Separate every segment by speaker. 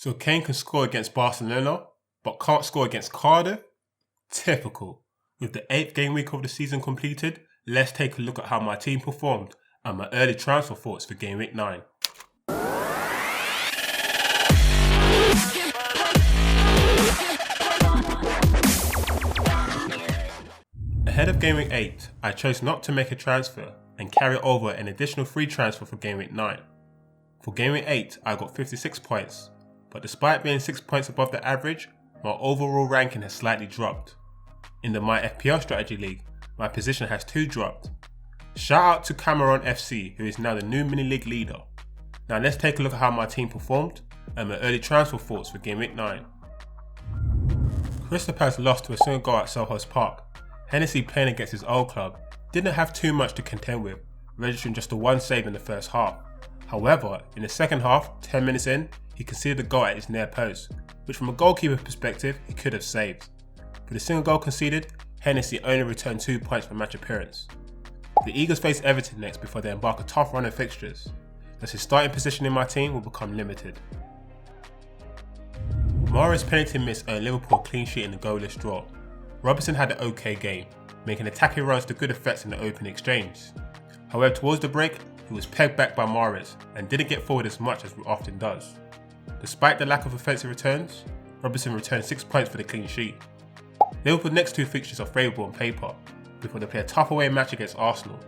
Speaker 1: So Kane can score against Barcelona, but can't score against Cardiff? Typical. With the 8th game week of the season completed, let's take a look at how my team performed and my early transfer thoughts for game week 9. Ahead of game week 8, I chose not to make a transfer and carry over an additional free transfer for game week 9. For game week 8, I got 56 points, but despite being 6 points above the average, my overall ranking has slightly dropped. In the My FPL Strategy League, my position has 2 dropped. Shout out to Cameron FC, who is now the new mini league leader. Now let's take a look at how my team performed and my early transfer thoughts for game week 9. Crystal Palace lost to a single goal at Selhurst Park. Hennessy, playing against his old club, didn't have too much to contend with, registering just the 1 save in the first half. However, in the second half, 10 minutes in, he conceded a goal at his near post, which from a goalkeeper perspective, he could have saved. With a single goal conceded, Hennessy only returned 2 points per match appearance. The Eagles face Everton next before they embark a tough run of fixtures, thus his starting position in my team will become limited. Mahrez's penalty miss earned Liverpool a clean sheet in the goalless draw. Robertson had an okay game, making attacking runs to good effects in the open exchange. However, towards the break, he was pegged back by Mahrez and didn't get forward as much as he often does. Despite the lack of offensive returns, Robertson returned 6 points for the clean sheet. Liverpool's next 2 fixtures are favourable on paper, before they play a tough away match against Arsenal.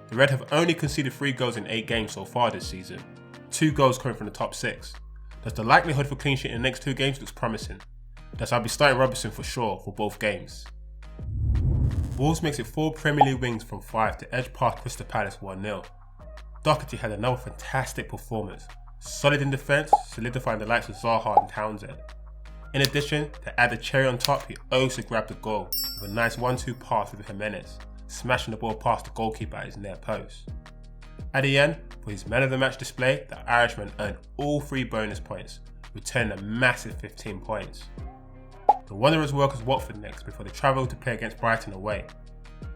Speaker 1: The Red have only conceded 3 goals in 8 games so far this season, 2 goals coming from the top 6. Thus the likelihood for clean sheet in the next 2 games looks promising. Thus I'll be starting Robertson for sure for both games. Wolves makes it 4 Premier League wins from 5 to edge past Crystal Palace 1-0. Doherty had another fantastic performance, solid in defence, solidifying the likes of Zaha and Townsend. In addition, to add the cherry on top, he also grabbed the goal with a nice 1-2 pass with Jimenez, smashing the ball past the goalkeeper at his near post. At the end, for his man of the match display, the Irishman earned all 3 bonus points, returning a massive 15 points. The Wanderers welcomes Watford next before they travel to play against Brighton away.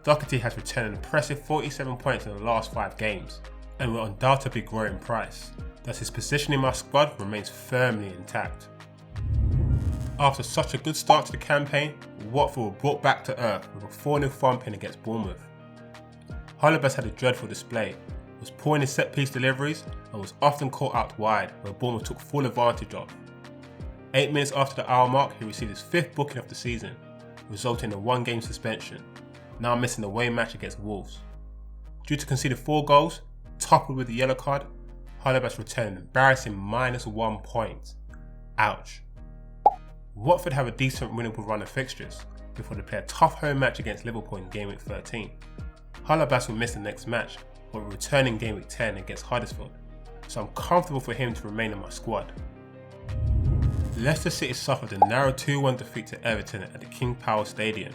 Speaker 1: Doherty has returned an impressive 47 points in the last 5 games, and will undoubtedly grow in price, thus his position in my squad remains firmly intact. After such a good start to the campaign, Watford were brought back to earth with a 4-0 thumping against Bournemouth. Holebas had a dreadful display, was poor in his set-piece deliveries and was often caught out wide where Bournemouth took full advantage of. 8 minutes after the hour mark, he received his 5th booking of the season, resulting in a 1-game suspension, now missing the away match against Wolves. Due to conceding 4 goals, toppled with the yellow card, Holebas returned an embarrassing -1 point. Ouch. Watford have a decent winnable run of fixtures before they play a tough home match against Liverpool in game week 13. Holebas will miss the next match, but will return in game week 10 against Huddersfield, so I'm comfortable for him to remain in my squad. Leicester City suffered a narrow 2-1 defeat to Everton at the King Power Stadium.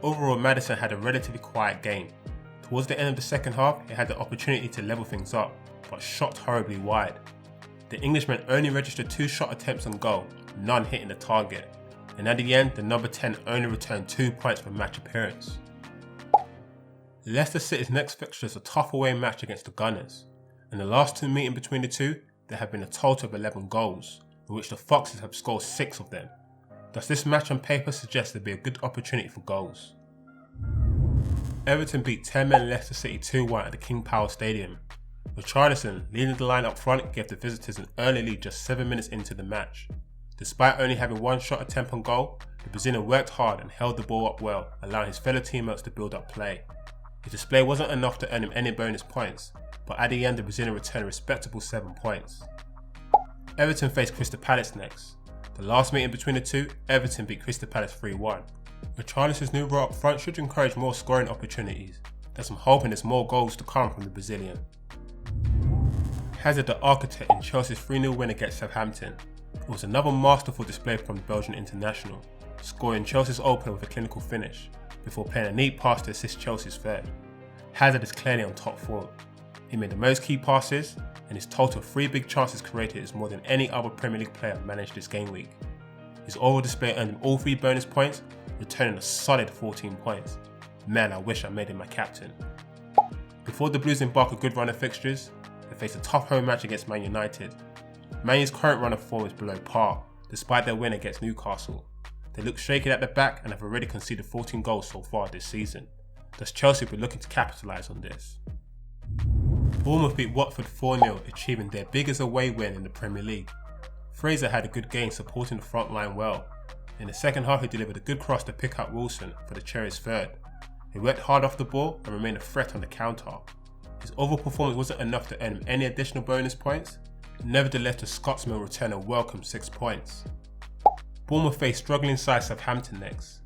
Speaker 1: Overall, Maddison had a relatively quiet game. Towards the end of the second half, he had the opportunity to level things up, but shot horribly wide. The Englishman only registered 2 shot attempts on goal, none hitting the target, and at the end, the number 10 only returned 2 points per match appearance. Leicester City's next fixture is a tough away match against the Gunners. In the last 2 meetings between the two, there have been a total of 11 goals, in which the Foxes have scored 6 of them. Thus this match on paper suggests there be a good opportunity for goals. Everton beat 10-man Leicester City 2-1 at the King Power Stadium. Richarlison, leading the line up front, gave the visitors an early lead just 7 minutes into the match. Despite only having 1 shot attempt on goal, the Brazilian worked hard and held the ball up well, allowing his fellow teammates to build up play. His display wasn't enough to earn him any bonus points, but at the end the Brazilian returned a respectable 7 points. Everton faced Crystal Palace next. The last meeting between the two, Everton beat Crystal Palace 3-1. Richarlison's new role up front should encourage more scoring opportunities, thus I'm hoping there's more goals to come from the Brazilian. Hazard, the architect in Chelsea's 3-0 win against Southampton. It was another masterful display from the Belgian international, scoring Chelsea's opener with a clinical finish, before playing a neat pass to assist Chelsea's third. Hazard is clearly on top form. He made the most key passes, and his total of 3 big chances created is more than any other Premier League player managed this game week. His overall display earned him all 3 bonus points, returning a solid 14 points. Man, I wish I made him my captain. Before the Blues embark a good run of fixtures, they face a tough home match against Man United. Man U's current run of form is below par, despite their win against Newcastle. They look shaky at the back and have already conceded 14 goals so far this season. Thus Chelsea will be looking to capitalise on this. Bournemouth beat Watford 4-0, achieving their biggest away win in the Premier League. Fraser had a good game supporting the front line well. In the second half he delivered a good cross to pick up Wilson for the Cherries' third. He worked hard off the ball and remained a threat on the counter. His overall performance wasn't enough to earn him any additional bonus points. Nevertheless, the Scotsman returned a welcome 6 points. Bournemouth faced struggling side Southampton next.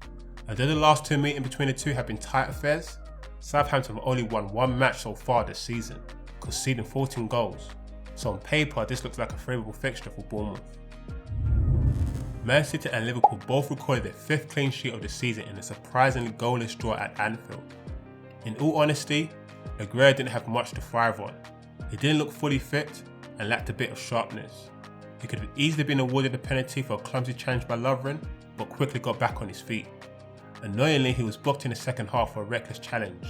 Speaker 1: Although the last 2 meetings between the two have been tight affairs, Southampton have only won 1 match so far this season, conceding 14 goals. So on paper, this looks like a favourable fixture for Bournemouth. Man City and Liverpool both recorded their 5th clean sheet of the season in a surprisingly goalless draw at Anfield. In all honesty, Aguero didn't have much to thrive on. He didn't look fully fit and lacked a bit of sharpness. He could have easily been awarded a penalty for a clumsy challenge by Lovren, but quickly got back on his feet. Annoyingly, he was booked in the second half for a reckless challenge,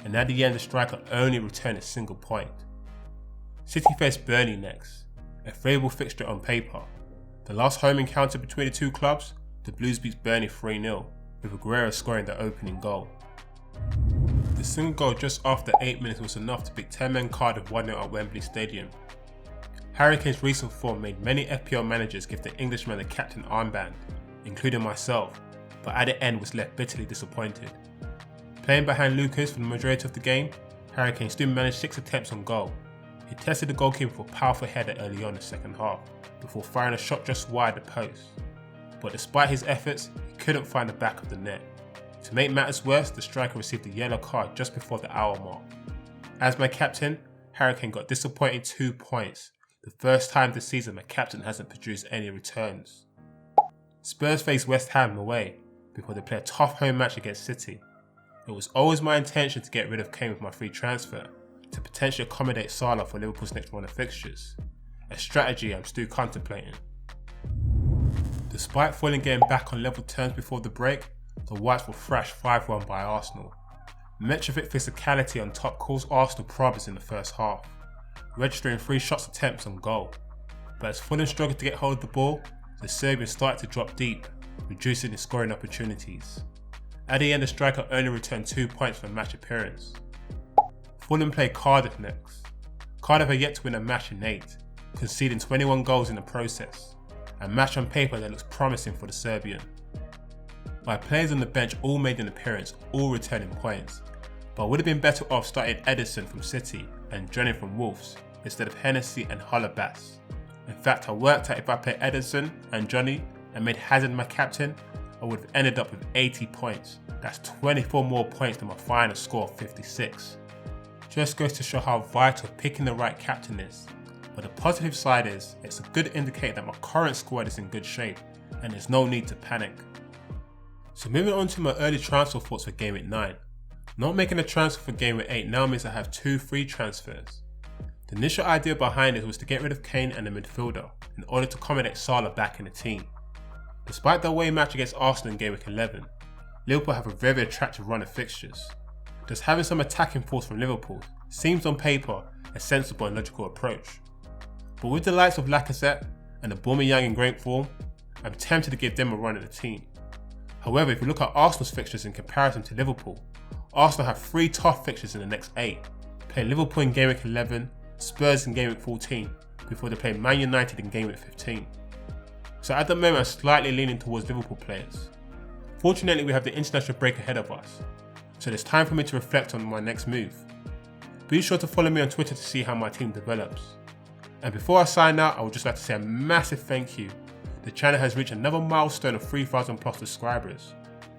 Speaker 1: and at the end the striker only returned a single point. City faced Burnley next, a favourable fixture on paper. The last home encounter between the two clubs, the Blues beat Burnley 3-0, with Aguero scoring the opening goal. The single goal just after 8 minutes was enough to beat 10-man Cardiff 1-0 at Wembley Stadium. Harry Kane's recent form made many FPL managers give the Englishman the captain armband, including myself, but at the end was left bitterly disappointed. Playing behind Lucas for the majority of the game, Harry Kane still managed 6 attempts on goal. He tested the goalkeeper for a powerful header early on in the second half, before firing a shot just wide the post. But despite his efforts, he couldn't find the back of the net. To make matters worse, the striker received a yellow card just before the hour mark. As my captain, Harry Kane got disappointing 2 points, the first time this season my captain hasn't produced any returns. Spurs face West Ham away, before they play a tough home match against City. It was always my intention to get rid of Kane with my free transfer, to potentially accommodate Salah for Liverpool's next run of fixtures, a strategy I'm still contemplating. Despite Fulham getting back on level terms before the break, the Whites were thrashed 5-1 by Arsenal. Mitrovic physicality on top caused Arsenal problems in the first half, registering 3 shots attempts on goal. But as Fulham struggled to get hold of the ball, the Serbians started to drop deep, reducing his scoring opportunities. At the end, the striker only returned 2 points for a match appearance. Fulham play Cardiff next. Cardiff are yet to win a match in 8, conceding 21 goals in the process, a match on paper that looks promising for the Serbian. My players on the bench all made an appearance, all returning points, but I would have been better off starting Ederson from City and Johnny from Wolves instead of Hennessy and Holebas. In fact, I worked out if I played Ederson and Johnny and made Hazard my captain, I would have ended up with 80 points. That's 24 more points than my final score of 56. Just goes to show how vital picking the right captain is. But the positive side is, it's a good indicator that my current squad is in good shape and there's no need to panic. So moving on to my early transfer thoughts for Game Week 9. Not making a transfer for Game Week 8 now means I have 2 free transfers. The initial idea behind it was to get rid of Kane and the midfielder in order to accommodate Salah back in the team. Despite the away match against Arsenal in Game Week 11, Liverpool have a very attractive run of fixtures. Just having some attacking force from Liverpool seems on paper a sensible and logical approach. But with the likes of Lacazette and Aubameyang in great form, I'm tempted to give them a run at the team. However, if you look at Arsenal's fixtures in comparison to Liverpool, Arsenal have 3 tough fixtures in the next 8, playing Liverpool in Game Week 11, Spurs in Game Week 14, before they play Man United in Game Week 15. So at the moment I'm slightly leaning towards Liverpool players. Fortunately we have the international break ahead of us, so it's time for me to reflect on my next move. Be sure to follow me on Twitter to see how my team develops. And before I sign out, I would just like to say a massive thank you. The channel has reached another milestone of 3,000 plus subscribers.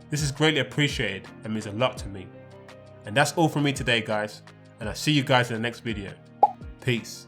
Speaker 1: This is greatly appreciated and means a lot to me. And that's all from me today guys, and I'll see you guys in the next video. Peace.